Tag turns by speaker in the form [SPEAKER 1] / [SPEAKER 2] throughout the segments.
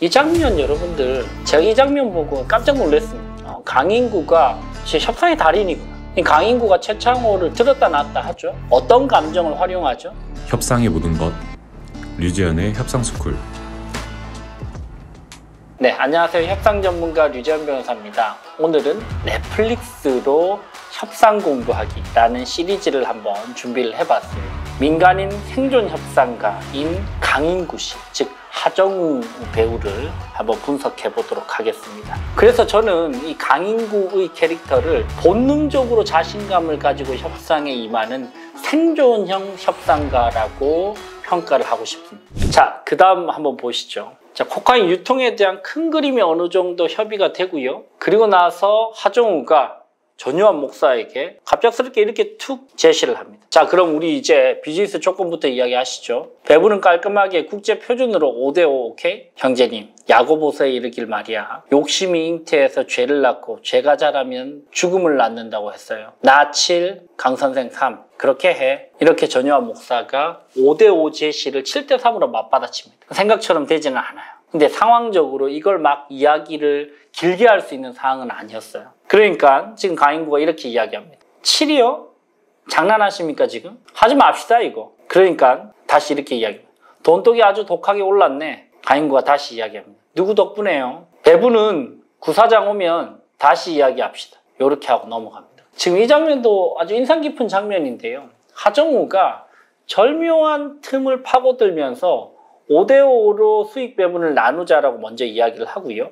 [SPEAKER 1] 이 장면 여러분들 제가 이 장면 보고 깜짝 놀랐습니다. 강인구가 진짜 협상의 달인이구나. 이 강인구가 최창호를 들었다 놨다 하죠. 어떤 감정을 활용하죠?
[SPEAKER 2] 협상의 모든 것, 류재현의 협상스쿨.
[SPEAKER 1] 네, 안녕하세요. 협상 전문가 류재현 변호사입니다. 오늘은 넷플릭스로 협상 공부하기라는 시리즈를 한번 준비를 해봤어요. 민간인 생존 협상가인 강인구 씨, 즉 하정우 배우를 한번 분석해 보도록 하겠습니다. 그래서 저는 이 강인구의 캐릭터를 본능적으로 자신감을 가지고 협상에 임하는 생존형 협상가라고 평가를 하고 싶습니다. 자, 그 다음 한번 보시죠. 자, 코카인 유통에 대한 큰 그림이 어느 정도 협의가 되고요. 그리고 나서 하정우가 전유한 목사에게 갑작스럽게 이렇게 툭 제시를 합니다. 자, 그럼 우리 이제 비즈니스 조건부터 이야기하시죠. 배부는 깔끔하게 국제 표준으로 5대5 오케이? 형제님, 야고보서에 이르길 말이야. 욕심이 잉태해서 죄를 낳고 죄가 자라면 죽음을 낳는다고 했어요. 나 7, 강선생 3. 그렇게 해. 이렇게 전유한 목사가 5대5 제시를 7대3으로 맞받아칩니다. 생각처럼 되지는 않아요. 근데 상황적으로 이걸 막 이야기를 길게 할 수 있는 상황은 아니었어요. 그러니까 지금 강인구가 이렇게 이야기합니다. 7이요? 장난하십니까 지금? 하지 맙시다 이거. 그러니까 다시 이렇게 이야기합니다. 돈독이 아주 독하게 올랐네. 강인구가 다시 이야기합니다. 누구 덕분에요? 배부는 구사장 오면 다시 이야기합시다. 이렇게 하고 넘어갑니다. 지금 이 장면도 아주 인상 깊은 장면인데요. 하정우가 절묘한 틈을 파고들면서 5대5로 수익 배분을 나누자라고 먼저 이야기를 하고요.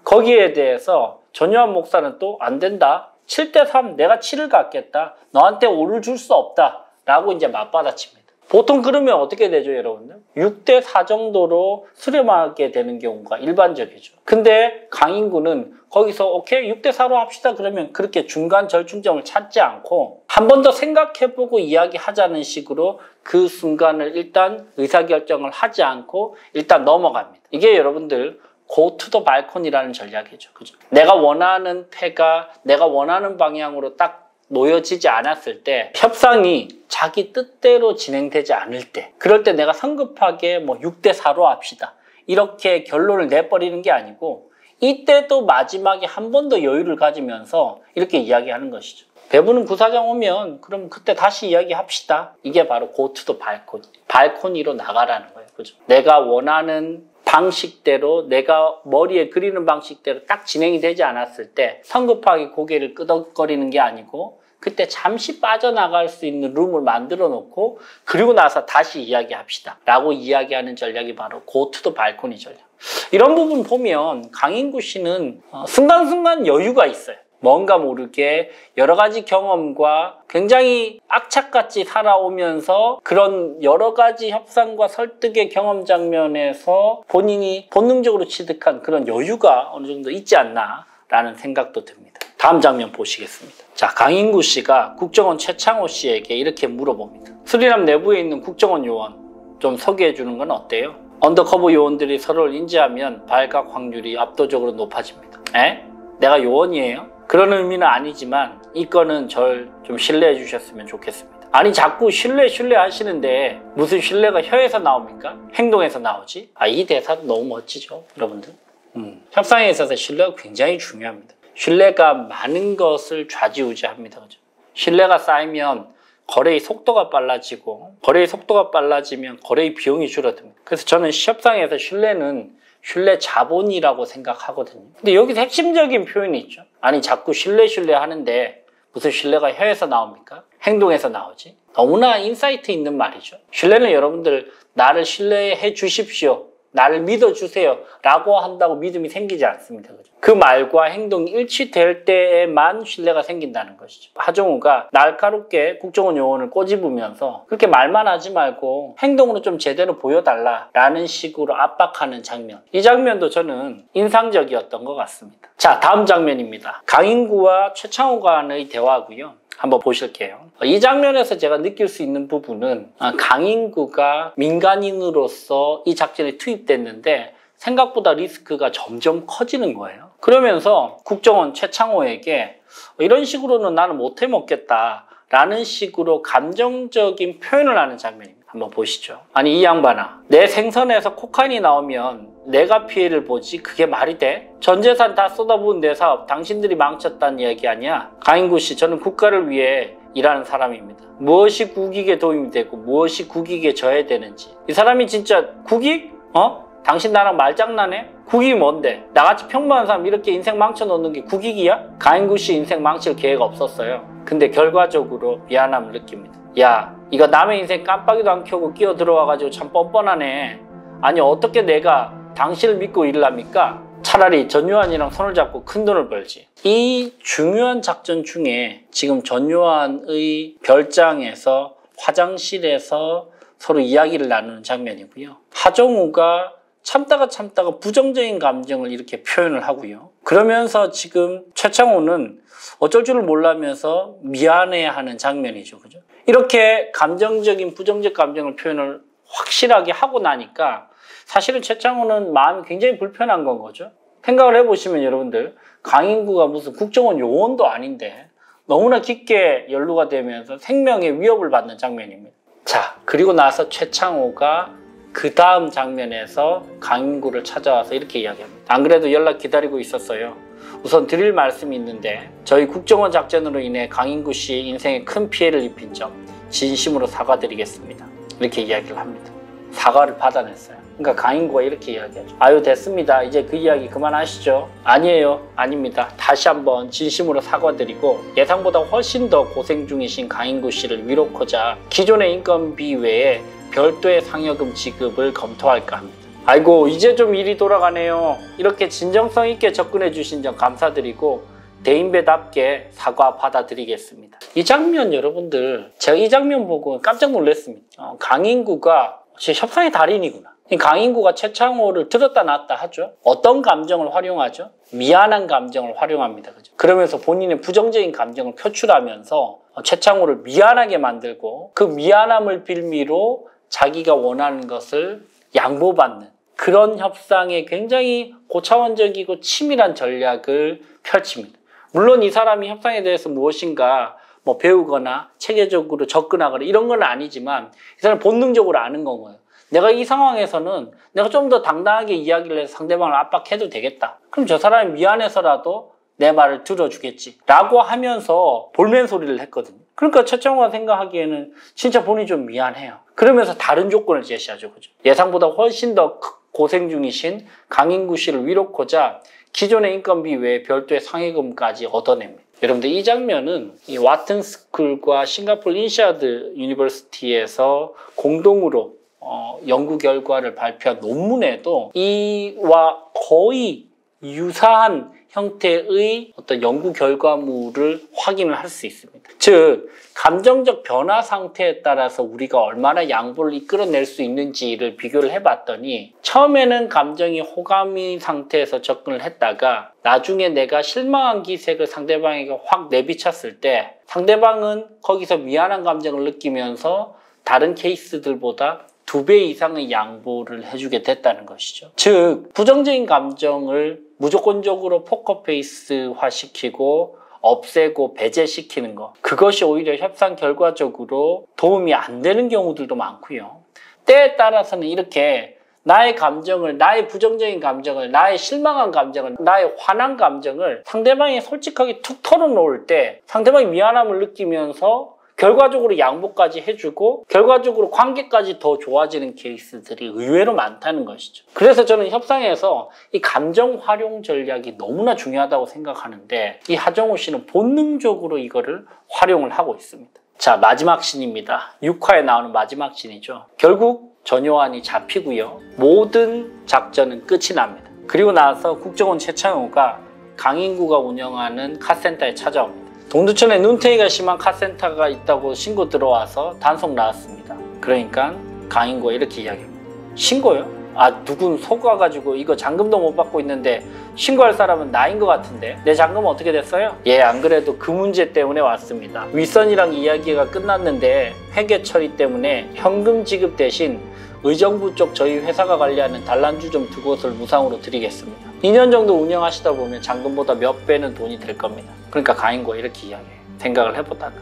[SPEAKER 1] 거기에 대해서 전유한 목사는 또 안 된다. 7대3 내가 7을 갖겠다. 너한테 5를 줄 수 없다. 라고 이제 맞받아칩니다. 보통 그러면 어떻게 되죠, 여러분들? 6대4 정도로 수렴하게 되는 경우가 일반적이죠. 근데 강인구는 거기서 오케이 6대4로 합시다 그러면 그렇게 중간 절충점을 찾지 않고 한 번 더 생각해보고 이야기하자는 식으로 그 순간을 일단 의사결정을 하지 않고 일단 넘어갑니다. 이게 여러분들 go to the balcon이라는 전략이죠. 그죠? 내가 원하는 패가 내가 원하는 방향으로 딱 놓여지지 않았을 때, 협상이 자기 뜻대로 진행되지 않을 때, 그럴 때 내가 성급하게 뭐 6대4로 합시다. 이렇게 결론을 내버리는 게 아니고 이때도 마지막에 한 번 더 여유를 가지면서 이렇게 이야기하는 것이죠. 배부는 구사장 오면 그럼 그때 다시 이야기합시다. 이게 바로 go to the balcony. 발코니로 나가라는 거예요. 그죠? 내가 원하는 방식대로 내가 머리에 그리는 방식대로 딱 진행이 되지 않았을 때 성급하게 고개를 끄덕거리는 게 아니고 그때 잠시 빠져나갈 수 있는 룸을 만들어 놓고 그리고 나서 다시 이야기합시다 라고 이야기하는 전략이 바로 go to the balcony 전략. 이런 부분 보면 강인구 씨는 순간순간 여유가 있어요. 뭔가 모르게 여러 가지 경험과 굉장히 악착같이 살아오면서 그런 여러 가지 협상과 설득의 경험 장면에서 본인이 본능적으로 취득한 그런 여유가 어느 정도 있지 않나라는 생각도 듭니다. 다음 장면 보시겠습니다. 자, 강인구 씨가 국정원 최창호 씨에게 이렇게 물어봅니다. 수리남 내부에 있는 국정원 요원 좀 소개해 주는 건 어때요? 언더커버 요원들이 서로를 인지하면 발각 확률이 압도적으로 높아집니다. 에? 내가 요원이에요? 그런 의미는 아니지만 이 건은 절 좀 신뢰해 주셨으면 좋겠습니다. 아니 자꾸 신뢰 하시는데 무슨 신뢰가 혀에서 나옵니까? 행동에서 나오지? 이 대사도 너무 멋지죠, 여러분들. 협상에 있어서 신뢰가 굉장히 중요합니다. 신뢰가 많은 것을 좌지우지합니다. 그죠? 신뢰가 쌓이면 거래의 속도가 빨라지고 거래의 속도가 빨라지면 거래의 비용이 줄어듭니다. 그래서 저는 협상에서 신뢰는 신뢰 자본이라고 생각하거든요. 근데 여기서 핵심적인 표현이 있죠. 아니 자꾸 신뢰 하는데 무슨 신뢰가 혀에서 나옵니까? 행동에서 나오지? 너무나 인사이트 있는 말이죠. 신뢰는 여러분들 나를 신뢰해 주십시오. 나를 믿어주세요 라고 한다고 믿음이 생기지 않습니다. 그 말과 행동이 일치될 때에만 신뢰가 생긴다는 것이죠. 하정우가 날카롭게 국정원 요원을 꼬집으면서 그렇게 말만 하지 말고 행동으로 좀 제대로 보여달라라는 식으로 압박하는 장면. 이 장면도 저는 인상적이었던 것 같습니다. 자, 다음 장면입니다. 강인구와 최창호 간의 대화고요. 한번 보실게요. 이 장면에서 제가 느낄 수 있는 부분은 강인구가 민간인으로서 이 작전에 투입됐는데 생각보다 리스크가 점점 커지는 거예요. 그러면서 국정원 최창호에게 이런 식으로는 나는 못 해먹겠다 라는 식으로 감정적인 표현을 하는 장면입니다. 한번 보시죠. 아니 이 양반아, 내 생선에서 코카인이 나오면 내가 피해를 보지 그게 말이 돼? 전 재산 다 쏟아부은 내 사업 당신들이 망쳤다는 이야기 아니야? 강인구 씨, 저는 국가를 위해 일하는 사람입니다. 무엇이 국익에 도움이 되고 무엇이 국익에 져야 되는지. 이 사람이 진짜 국익? 당신 나랑 말장난해? 국익이 뭔데? 나같이 평범한 사람 이렇게 인생 망쳐놓는 게 국익이야? 강인구 씨 인생 망칠 계획 없었어요. 근데 결과적으로 미안함을 느낍니다. 야, 이거 남의 인생 깜빡이도 안 켜고 끼어 들어와가지고 참 뻔뻔하네. 아니 어떻게 내가 당신을 믿고 일을 합니까? 차라리 전요한이랑 손을 잡고 큰 돈을 벌지. 이 중요한 작전 중에 지금 전요한의 별장에서 화장실에서 서로 이야기를 나누는 장면이고요. 하정우가 참다가 부정적인 감정을 이렇게 표현을 하고요. 그러면서 지금 최창호는 어쩔 줄을 몰라면서 미안해하는 장면이죠. 그죠? 이렇게 감정적인 부정적 감정을 표현을 확실하게 하고 나니까 사실은 최창호는 마음이 굉장히 불편한 건 거죠. 생각을 해보시면 여러분들, 강인구가 무슨 국정원 요원도 아닌데 너무나 깊게 연루가 되면서 생명의 위협을 받는 장면입니다. 자, 그리고 나서 최창호가 그 다음 장면에서 강인구를 찾아와서 이렇게 이야기합니다. 안 그래도 연락 기다리고 있었어요. 우선 드릴 말씀이 있는데 저희 국정원 작전으로 인해 강인구 씨의 인생에 큰 피해를 입힌 점 진심으로 사과드리겠습니다. 이렇게 이야기를 합니다. 사과를 받아냈어요. 그러니까 강인구가 이렇게 이야기하죠. 아유 됐습니다. 이제 그 이야기 그만하시죠. 아니에요. 아닙니다. 다시 한번 진심으로 사과드리고 예상보다 훨씬 더 고생 중이신 강인구 씨를 위로코자 기존의 인건비 외에 별도의 상여금 지급을 검토할까 합니다. 아이고 이제 좀 일이 돌아가네요. 이렇게 진정성 있게 접근해 주신 점 감사드리고 대인배답게 사과 받아드리겠습니다. 이 장면 여러분들, 제가 이 장면 보고 깜짝 놀랐습니다. 강인구가 협상의 달인이구나. 강인구가 최창호를 들었다 놨다 하죠. 어떤 감정을 활용하죠? 미안한 감정을 활용합니다. 그죠? 그러면서 본인의 부정적인 감정을 표출하면서 최창호를 미안하게 만들고 그 미안함을 빌미로 자기가 원하는 것을 양보받는 그런 협상에 굉장히 고차원적이고 치밀한 전략을 펼칩니다. 물론 이 사람이 협상에 대해서 무엇인가 배우거나 체계적으로 접근하거나 이런 건 아니지만 이 사람은 본능적으로 아는 건 거예요. 내가 이 상황에서는 내가 좀 더 당당하게 이야기를 해서 상대방을 압박해도 되겠다. 그럼 저 사람이 미안해서라도 내 말을 들어주겠지 라고 하면서 볼멘 소리를 했거든요. 그러니까 최창호가 생각하기에는 진짜 본인이 좀 미안해요. 그러면서 다른 조건을 제시하죠. 그죠? 예상보다 훨씬 더 고생 중이신 강인구 씨를 위로코자 기존의 인건비 외에 별도의 상여금까지 얻어냅니다. 여러분들 이 장면은 이 와튼 스쿨과 싱가포르 인샤드 유니버시티에서 공동으로 연구 결과를 발표한 논문에도 이와 거의 유사한 형태의 어떤 연구 결과물을 확인을 할 수 있습니다. 즉, 감정적 변화 상태에 따라서 우리가 얼마나 양보를 이끌어낼 수 있는지를 비교를 해봤더니 처음에는 감정이 호감인 상태에서 접근을 했다가 나중에 내가 실망한 기색을 상대방에게 확 내비쳤을 때 상대방은 거기서 미안한 감정을 느끼면서 다른 케이스들보다 2배 이상의 양보를 해주게 됐다는 것이죠. 즉, 부정적인 감정을 무조건적으로 포커페이스화 시키고 없애고 배제시키는 것, 그것이 오히려 협상 결과적으로 도움이 안 되는 경우들도 많고요. 때에 따라서는 이렇게 나의 감정을, 나의 부정적인 감정을, 나의 실망한 감정을, 나의 화난 감정을 상대방이 솔직하게 툭 털어놓을 때 상대방이 미안함을 느끼면서 결과적으로 양보까지 해주고 결과적으로 관계까지 더 좋아지는 케이스들이 의외로 많다는 것이죠. 그래서 저는 협상에서 이 감정 활용 전략이 너무나 중요하다고 생각하는데 이 하정우 씨는 본능적으로 이거를 활용을 하고 있습니다. 자, 마지막 씬입니다. 6화에 나오는 마지막 씬이죠. 결국 전요한이 잡히고요. 모든 작전은 끝이 납니다. 그리고 나서 국정원 최창호가 강인구가 운영하는 카센터에 찾아옵니다. 동두천에 눈탱이가 심한 카센터가 있다고 신고 들어와서 단속 나왔습니다. 그러니까 강인구가 이렇게 이야기합니다. 신고요? 누군 속아가지고 이거 잔금도 못 받고 있는데 신고할 사람은 나인 것 같은데 내 잔금은 어떻게 됐어요? 안 그래도 그 문제 때문에 왔습니다. 윗선이랑 이야기가 끝났는데 회계 처리 때문에 현금 지급 대신 의정부 쪽 저희 회사가 관리하는 단란주점 2곳을 무상으로 드리겠습니다. 2년 정도 운영하시다 보면 잔금보다 몇 배는 돈이 될 겁니다. 그러니까 강인구가 이렇게 이야기해요. 생각을 해보다가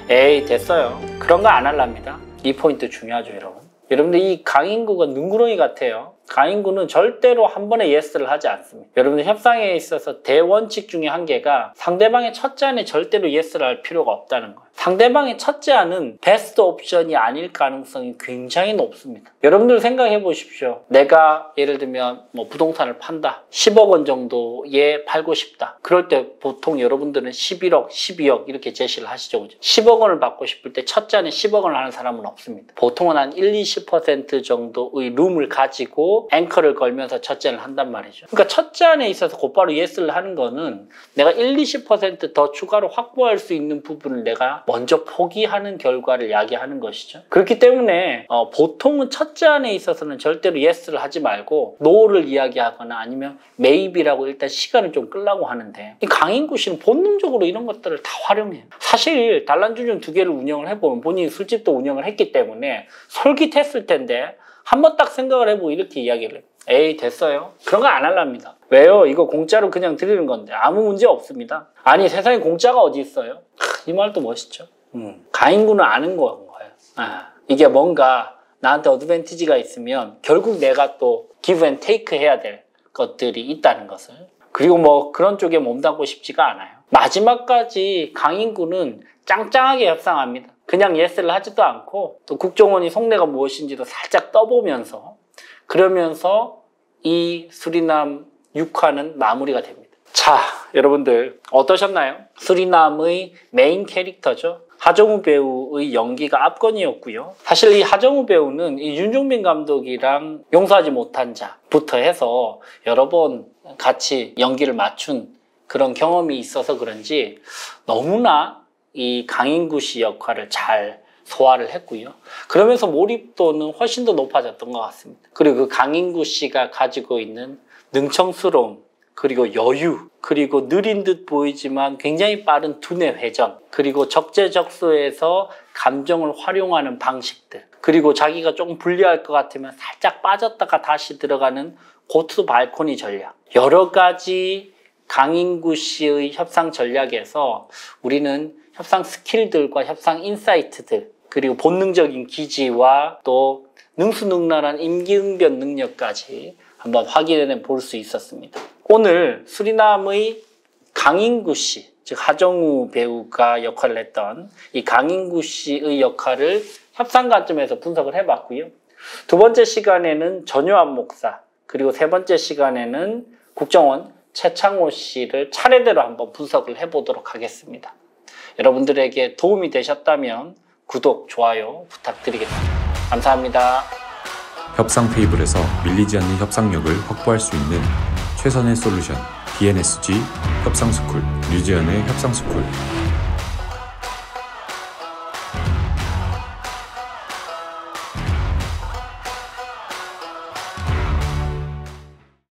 [SPEAKER 1] 에이 됐어요. 그런 거 안 할랍니다. 이 포인트 중요하죠, 여러분. 여러분들 이 강인구가 능구렁이 같아요. 강인구는 절대로 한 번에 예스를 하지 않습니다. 여러분들 협상에 있어서 대원칙 중에 한 개가 상대방의 첫 제안에 절대로 예스를 할 필요가 없다는 거예요. 상대방의 첫 제안은 베스트 옵션이 아닐 가능성이 굉장히 높습니다. 여러분들 생각해 보십시오. 내가 예를 들면 뭐 부동산을 판다. 10억 원 정도에 팔고 싶다. 그럴 때 보통 여러분들은 11억, 12억 이렇게 제시를 하시죠. 그죠? 10억 원을 받고 싶을 때 첫 제안에 10억 원을 하는 사람은 없습니다. 보통은 한 1, 20% 정도의 룸을 가지고 앵커를 걸면서 첫 제안을 한단 말이죠. 그러니까 첫 제안에 있어서 곧바로 예스를 하는 거는 내가 1, 20% 더 추가로 확보할 수 있는 부분을 내가 먼저 포기하는 결과를 야기하는 것이죠. 그렇기 때문에 보통은 첫 제안에 있어서는 절대로 예스를 하지 말고 노를 이야기하거나 아니면 maybe라고 일단 시간을 좀 끌라고 하는데 이 강인구 씨는 본능적으로 이런 것들을 다 활용해요. 사실 단란주점 2개를 운영을 해보면 본인이 술집도 운영을 했기 때문에 솔깃했을 텐데 한번 딱 생각을 해보고 이렇게 이야기를 해요. 에이 됐어요. 그런 거 안 할랍니다. 왜요? 이거 공짜로 그냥 드리는 건데 아무 문제 없습니다. 아니 세상에 공짜가 어디 있어요? 이 말도 멋있죠. 강인구는 아는 거예요. 이게 뭔가 나한테 어드밴티지가 있으면 결국 내가 또 give and take 해야 될 것들이 있다는 것을. 그리고 뭐 그런 쪽에 몸담고 싶지가 않아요. 마지막까지 강인구는 짱짱하게 협상합니다. 그냥 예스를 하지도 않고 또 국정원이 속내가 무엇인지도 살짝 떠보면서 그러면서 이 수리남 6화는 마무리가 됩니다. 자, 여러분들 어떠셨나요? 수리남의 메인 캐릭터죠. 하정우 배우의 연기가 압권이었고요. 사실 이 하정우 배우는 이 윤종빈 감독이랑 용서하지 못한 자부터 해서 여러 번 같이 연기를 맞춘 그런 경험이 있어서 그런지 너무나 이 강인구 씨 역할을 잘 소화를 했고요. 그러면서 몰입도는 훨씬 더 높아졌던 것 같습니다. 그리고 그 강인구 씨가 가지고 있는 능청스러움, 그리고 여유, 그리고 느린 듯 보이지만 굉장히 빠른 두뇌 회전, 그리고 적재적소에서 감정을 활용하는 방식들, 그리고 자기가 조금 불리할 것 같으면 살짝 빠졌다가 다시 들어가는 고투 발코니 전략, 여러 가지 강인구 씨의 협상 전략에서 우리는 협상 스킬들과 협상 인사이트들, 그리고 본능적인 기지와 또 능수능란한 임기응변 능력까지 한번 확인해 볼 수 있었습니다. 오늘 수리남의 강인구 씨, 즉 하정우 배우가 역할을 했던 이 강인구 씨의 역할을 협상 관점에서 분석을 해봤고요. 두 번째 시간에는 전요한 목사, 그리고 세 번째 시간에는 국정원 최창호 씨를 차례대로 한번 분석을 해보도록 하겠습니다. 여러분들에게 도움이 되셨다면 구독, 좋아요 부탁드리겠습니다. 감사합니다.
[SPEAKER 2] 협상 테이블에서 밀리지 않는 협상력을 확보할 수 있는 최선의 솔루션 DNSG 협상스쿨, 류지연의 협상스쿨.